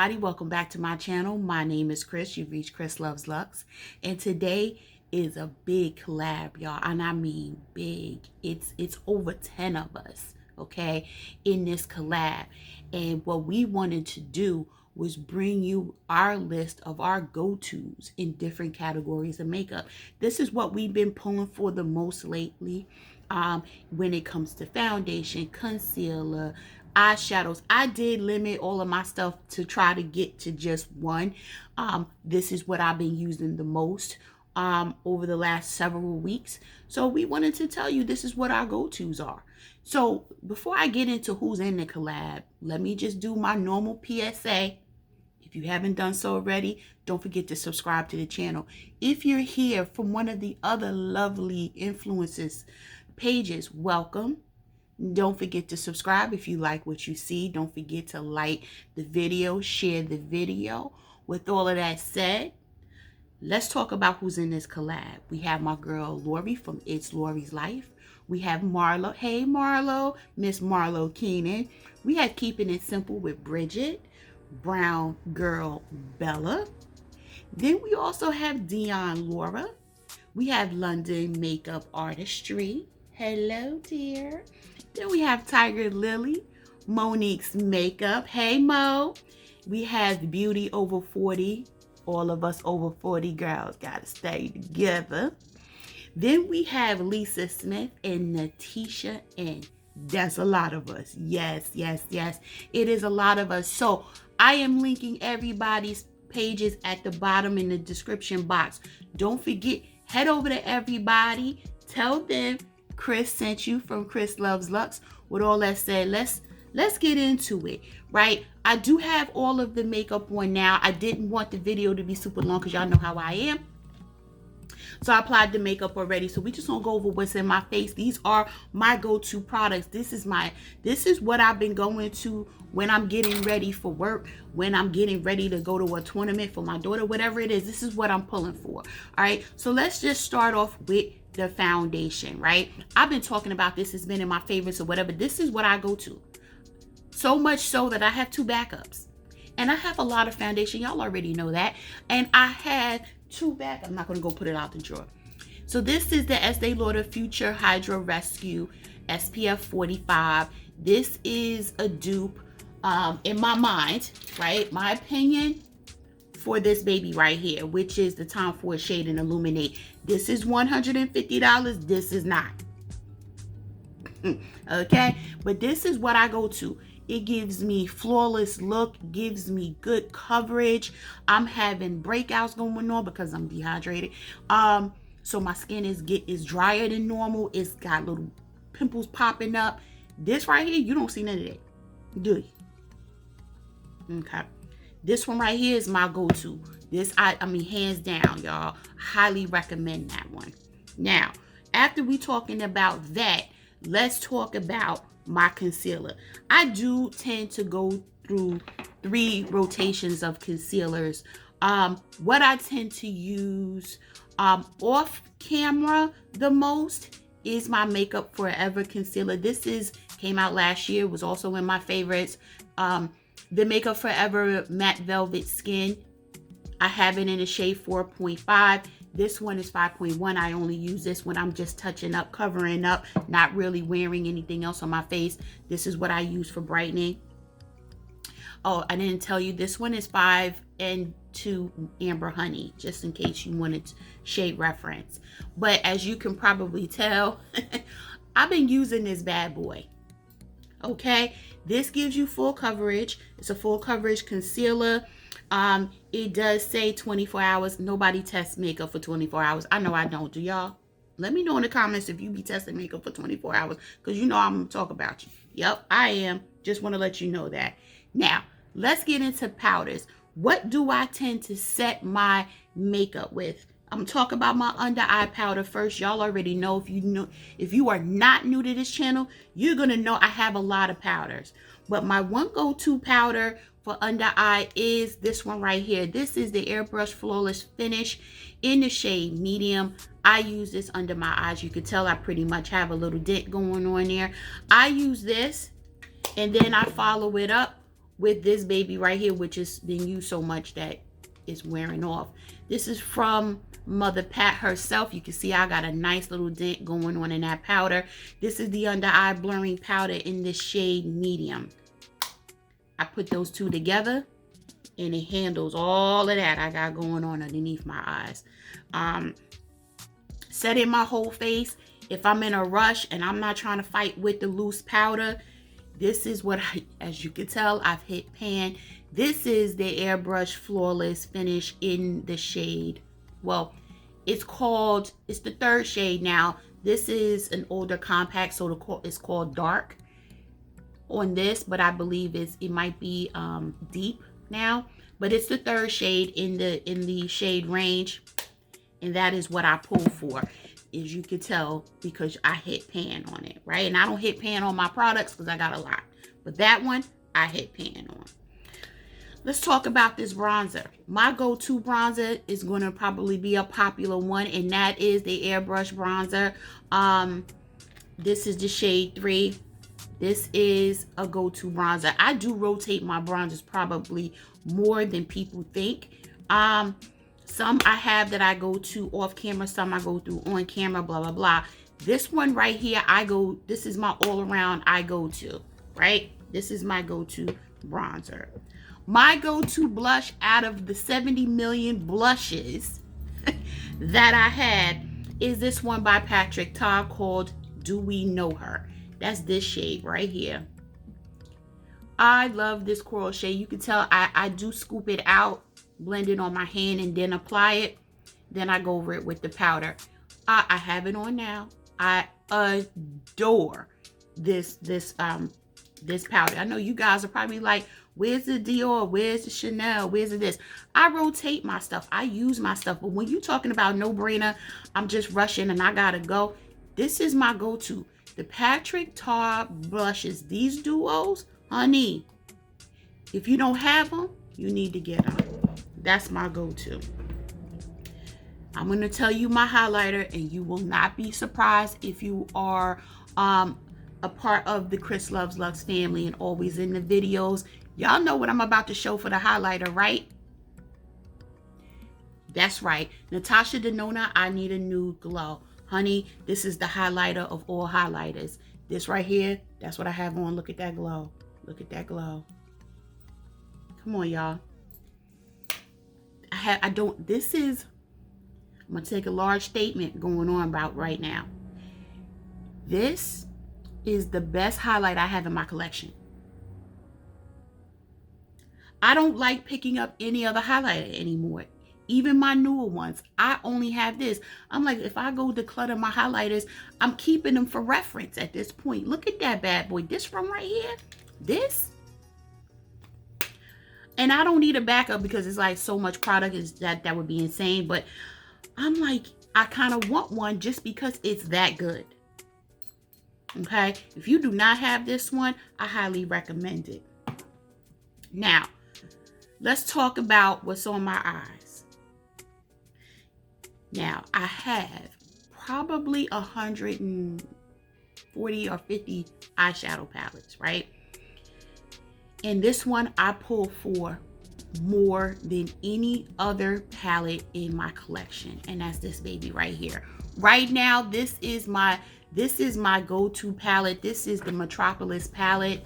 everybody, welcome back to my channel. My name is Chris. You've reached Chris Loves Lux, and today is a big collab, y'all, and I mean big. It's over 10 of us, okay, in this collab. And what we wanted to do was bring you our list of our go-tos in different categories of makeup. This is what we've been pulling for the most lately, when it comes to foundation, concealer, eyeshadows. I did limit all of my stuff to try to get to just one. This is what I've been using the most over the last several weeks. So we wanted to tell you this is what our go-tos are. So before I get into who's in the collab, let me just do my normal PSA. If you haven't done so already, don't forget to subscribe to the channel. If you're here from one of the other lovely influencers pages, welcome. Don't forget to subscribe if you like what you see. Don't forget to like the video, share the video. With all of that said, let's talk about who's in this collab. We have my girl Lori from It's Lori's Life. We have Marlo. Hey Marlo, Miss Marlo Keenan. We have Keeping It Simple with Bridget. Brown Girl Bella. Then we also have Dion Laura. We have London Makeup Artistry. Hello, dear. Then we have Tiger Lily, Monique's Makeup. Hey, Mo. We have Beauty Over 40. All of us over 40 girls gotta stay together. Then we have Lisa Smith and Natisha, and that's a lot of us. Yes, yes, yes. It is a lot of us. So I am linking everybody's pages at the bottom in the description box. Don't forget, head over to everybody. Tell them Chris sent you from Chris Loves Lux. With all that said, let's get into it, right? I do have all of the makeup on now. I didn't want the video to be super long because y'all know how I am. So I applied the makeup already. So we just gonna go over what's in my face. These are my go-to products. This is what I've been going to when I'm getting ready for work, when I'm getting ready to go to a tournament for my daughter, whatever it is. This is what I'm pulling for. All right. So let's just start off with the foundation, right? I've been talking about this. It's been in my favorites or whatever. This is what I go to. So much so that I have 2 backups. And I have a lot of foundation. Y'all already know that. And I had 2 backups. I'm not going to go put it out the drawer. So this is the Estee Lauder Future Hydra Rescue SPF 45. This is a dupe, in my mind, right? My opinion for this baby right here, which is the Tom Ford shade in Illuminate. This is $150. This is not. Okay? But this is what I go to. It gives me flawless look, gives me good coverage. I'm having breakouts going on because I'm dehydrated. So my skin is drier than normal. It's got little pimples popping up. This right here, you don't see none of that, do you? Okay. This one right here is my go-to. This, I mean, hands down, y'all. Highly recommend that one. Now, after we talking about that, let's talk about my concealer. I do tend to go through 3 rotations of concealers. What I tend to use off camera the most is my Makeup Forever concealer. This came out last year, was also in my favorites. The Makeup Forever Matte Velvet Skin. I have it in the shade 4.5. This one is 5.1. I only use this when I'm just touching up, covering up, not really wearing anything else on my face. This is what I use for brightening. Oh, I didn't tell you, this one is 5 and 2 Amber Honey, just in case you wanted shade reference. But as you can probably tell, I've been using this bad boy. Okay, this gives you full coverage. It's a full coverage concealer. It does say 24 hours. Nobody tests makeup for 24 hours. I know I don't. Do y'all? Let me know in the comments if you be testing makeup for 24 hours, because you know I'm going to talk about you. Yep, I am. Just want to let you know that. Now, let's get into powders. What do I tend to set my makeup with? I'm talking about my under eye powder first. Y'all already know. If you are not new to this channel, you're going to know I have a lot of powders. But my one go-to powder for under eye is this one right here. This is the Airbrush Flawless Finish in the shade medium. I use this under my eyes. You can tell I pretty much have a little dent going on there. I use this, and then I follow it up with this baby right here, which has been used so much that it's wearing off. This is from Mother Pat herself. You can see I got a nice little dent going on in that powder. This is the under eye blurring powder in the shade medium. I put those two together and it handles all of that I got going on underneath my eyes. Set in my whole face. If I'm in a rush and I'm not trying to fight with the loose powder, this is what as you can tell, I've hit pan. This is the Airbrush Flawless finish in the shade. Well, it's the third shade now. This is an older compact, so it's called dark on this, but I believe it might be deep now. But it's the third shade in the shade range, and that is what I pull for, as you can tell, because I hit pan on it, right? And I don't hit pan on my products because I got a lot, but that one I hit pan on. Let's talk about this bronzer. My go-to bronzer is going to probably be a popular one, and that is the Airbrush bronzer. This is the shade 3. This is a go-to bronzer. I do rotate my bronzers probably more than people think. Some I have that I go to off camera, some I go through on camera, blah, blah, blah. This one right here, this is my all-around I go to, right? This is my go-to bronzer. My go-to blush out of the 70 million blushes that I had is this one by Patrick Ta called Do We Know Her? That's this shade right here. I love this coral shade. You can tell I do scoop it out, blend it on my hand, and then apply it. Then I go over it with the powder. I have it on now. I adore this powder. I know you guys are probably like, where's the Dior? Where's the Chanel? Where's the this? I rotate my stuff. I use my stuff. But when you're talking about no-brainer, I'm just rushing and I gotta go. This is my go-to. The Patrick Ta blushes. These duos, honey, if you don't have them, you need to get them. That's my go-to. I'm going to tell you my highlighter, and you will not be surprised if you are a part of the ChrisLuvsLux family and always in the videos. Y'all know what I'm about to show for the highlighter, right? That's right. Natasha Denona, I Need a Nude Glow. Honey, this is the highlighter of all highlighters. This right here, that's what I have on. Look at that glow. Look at that glow. Come on, y'all. I'm going to take a large statement going on about right now. This is the best highlight I have in my collection. I don't like picking up any other highlighter anymore. Even my newer ones, I only have this. I'm like, if I go declutter my highlighters, I'm keeping them for reference at this point. Look at that bad boy. This from right here. This. And I don't need a backup because it's like so much product that would be insane. But I'm like, I kind of want one just because it's that good. Okay. If you do not have this one, I highly recommend it. Now, let's talk about what's on my eyes. Now, I have probably 140 or 50 eyeshadow palettes, right? And this one I pull for more than any other palette in my collection. And that's this baby right here. Right now, this is my go-to palette. This is the Metropolis palette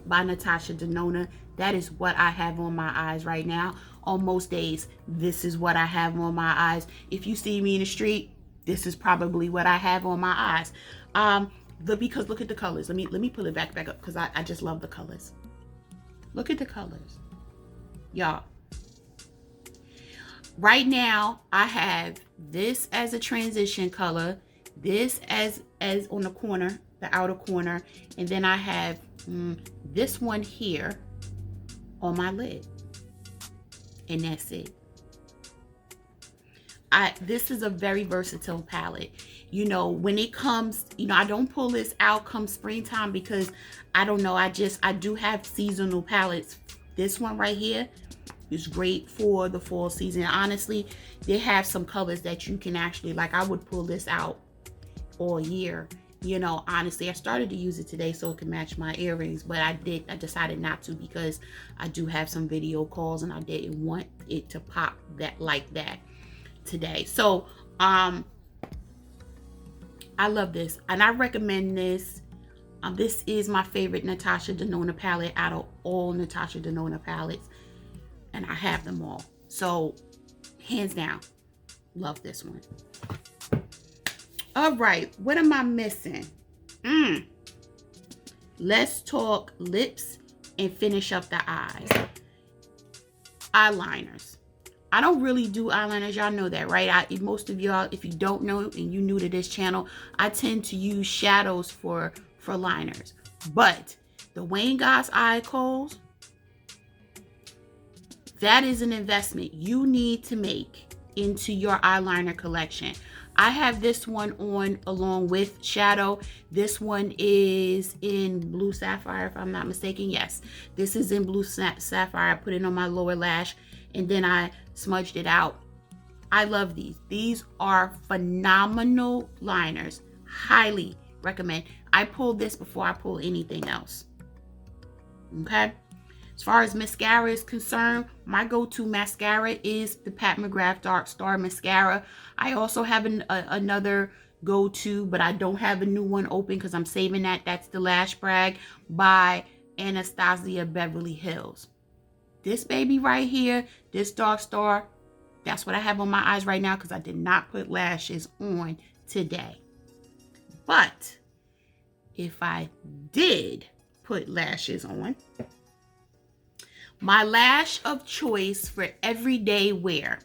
by Natasha Denona. That is what I have on my eyes right now. On most days, this is what I have on my eyes. If you see me in the street, this is probably what I have on my eyes. Because look at the colors. Let me pull it back up because I just love the colors. Look at the colors, y'all. Right now, I have this as a transition color, this as on the corner, the outer corner, and then I have this one here on my lid. And that's it. This is a very versatile palette. You know, when it comes, you know, I don't pull this out come springtime because I don't know. I do have seasonal palettes. This one right here is great for the fall season. Honestly, they have some colors that you can actually, like, I would pull this out all year You know, honestly, I started to use it today so it can match my earrings, but I decided not to because I do have some video calls and I didn't want it to pop that like that today. So I love this and I recommend this. This is my favorite Natasha Denona palette out of all Natasha Denona palettes, and I have them all. So hands down, love this one. All right, what am I missing? Let's talk lips and finish up the eyes. Eyeliners. I don't really do eyeliners. Y'all know that, right? Most of y'all, if you don't know and you new to this channel, I tend to use shadows for liners. But the Wayne Goss eye coals, that is an investment you need to make into your eyeliner collection. I have this one on along with shadow. This one is in Blue Sapphire, if I'm not mistaken. Yes, this is in Blue Sapphire. I put it on my lower lash and then I smudged it out. I love these. These are phenomenal liners. Highly recommend. I pulled this before I pull anything else. Okay. As far as mascara is concerned, my go-to mascara is the Pat McGrath Dark Star Mascara. I also have another go-to, but I don't have a new one open because I'm saving that. That's the Lash Brag by Anastasia Beverly Hills. This baby right here, this Dark Star, that's what I have on my eyes right now because I did not put lashes on today. But if I did put lashes on, my lash of choice for everyday wear,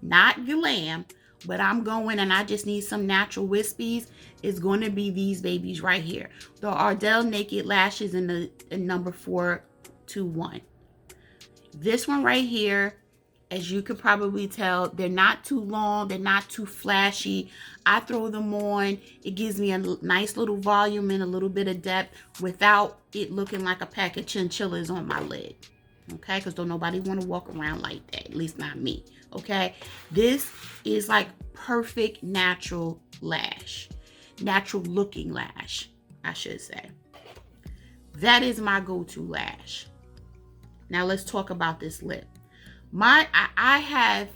not glam, but I'm going and I just need some natural wispies, is going to be these babies right here. The Ardell Naked Lashes in number 421. This one right here, as you could probably tell, they're not too long, they're not too flashy. I throw them on, it gives me a nice little volume and a little bit of depth without it looking like a pack of chinchillas on my lid. Okay, because don't nobody want to walk around like that, at least not me. Okay, this is like perfect natural lash, natural looking lash, I should say. That is my go-to lash. Now let's talk about this lip. I have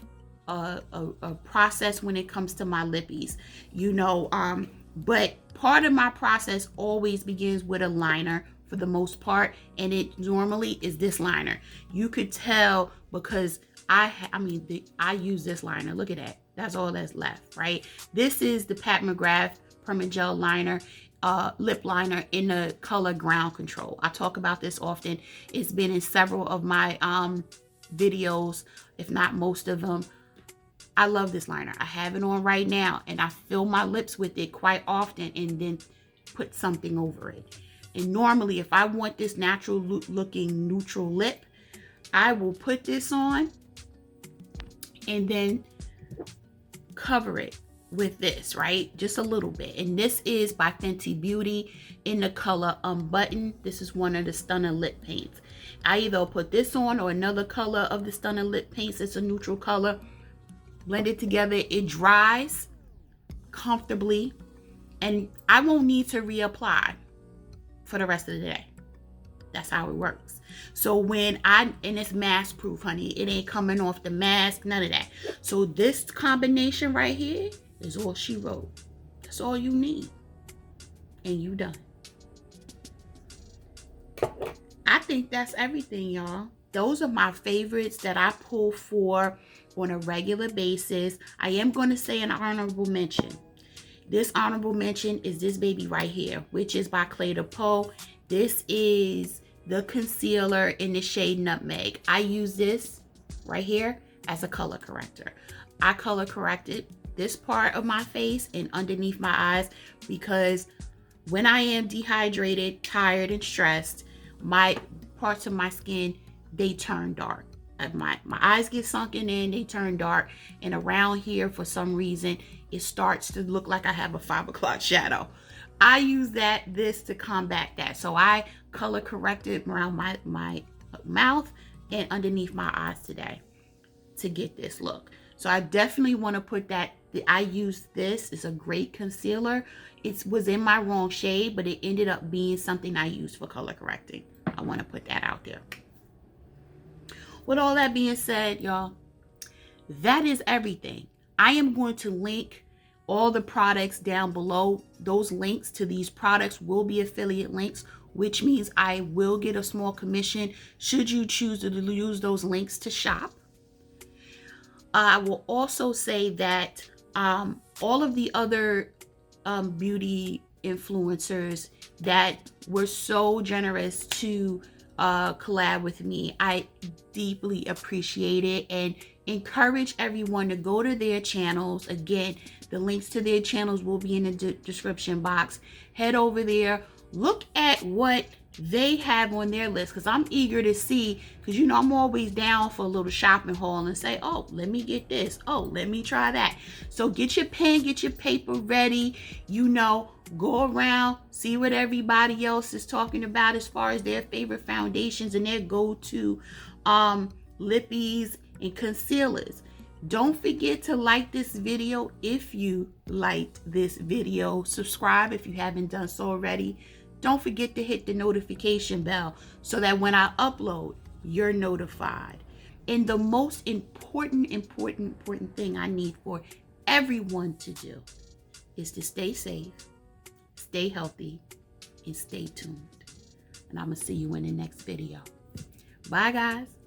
a process when it comes to my lippies, you know, but part of my process always begins with a liner for the most part, and it normally is this liner. You could tell because I use this liner. Look at that. That's all that's left, right? This is the Pat McGrath Permagel liner, lip liner in the color Ground Control. I talk about this often. It's been in several of my videos, if not most of them. I love this liner. I have it on right now, and I fill my lips with it quite often and then put something over it. And normally, if I want this natural looking neutral lip, I will put this on and then cover it with this, right? Just a little bit. And this is by Fenty Beauty in the color Unbuttoned. This is one of the Stunner lip paints. I either put this on or another color of the Stunner lip paints. It's a neutral color. Blend it together. It dries comfortably, and I won't need to reapply for the rest of the day. That's how it works. So and it's mask proof, honey. It ain't coming off the mask, none of that. So this combination right here is all she wrote. That's all you need. And you done. I think that's everything, y'all. Those are my favorites that I pull for on a regular basis. I am going to say an honorable mention. This honorable mention is this baby right here, which is by Clé de Peau. This is the concealer in the shade Nutmeg. I use this right here as a color corrector. I color corrected this part of my face and underneath my eyes because when I am dehydrated, tired, and stressed, my parts of my skin, they turn dark. My eyes get sunken in, they turn dark, and around here, for some reason, it starts to look like I have a 5 o'clock shadow. I use this to combat that. So I color corrected around my mouth and underneath my eyes today to get this look. So I definitely want to put that I used this. It's a great concealer. It was in my wrong shade, but it ended up being something I used for color correcting. I want to put that out there. With all that being said, y'all, that is everything. I am going to link all the products down below. Those links to these products will be affiliate links, which means I will get a small commission should you choose to use those links to shop. I will also say that all of the other beauty influencers that were so generous to collab with me, I deeply appreciate it and encourage everyone to go to their channels. Again, the links to their channels will be in the description box. Head over there, look at what they have on their list, because I'm eager to see, because you know I'm always down for a little shopping haul and say, oh, let me get this, oh, let me try that. So get your pen, get your paper ready, you know, go around, see what everybody else is talking about as far as their favorite foundations and their go-to lippies and concealers. Don't forget to like this video if you liked this video. Subscribe if you haven't done so already. Don't forget to hit the notification bell so that when I upload, you're notified. And the most important thing I need for everyone to do is to stay safe, stay healthy, and stay tuned. And I'm going to see you in the next video. Bye, guys.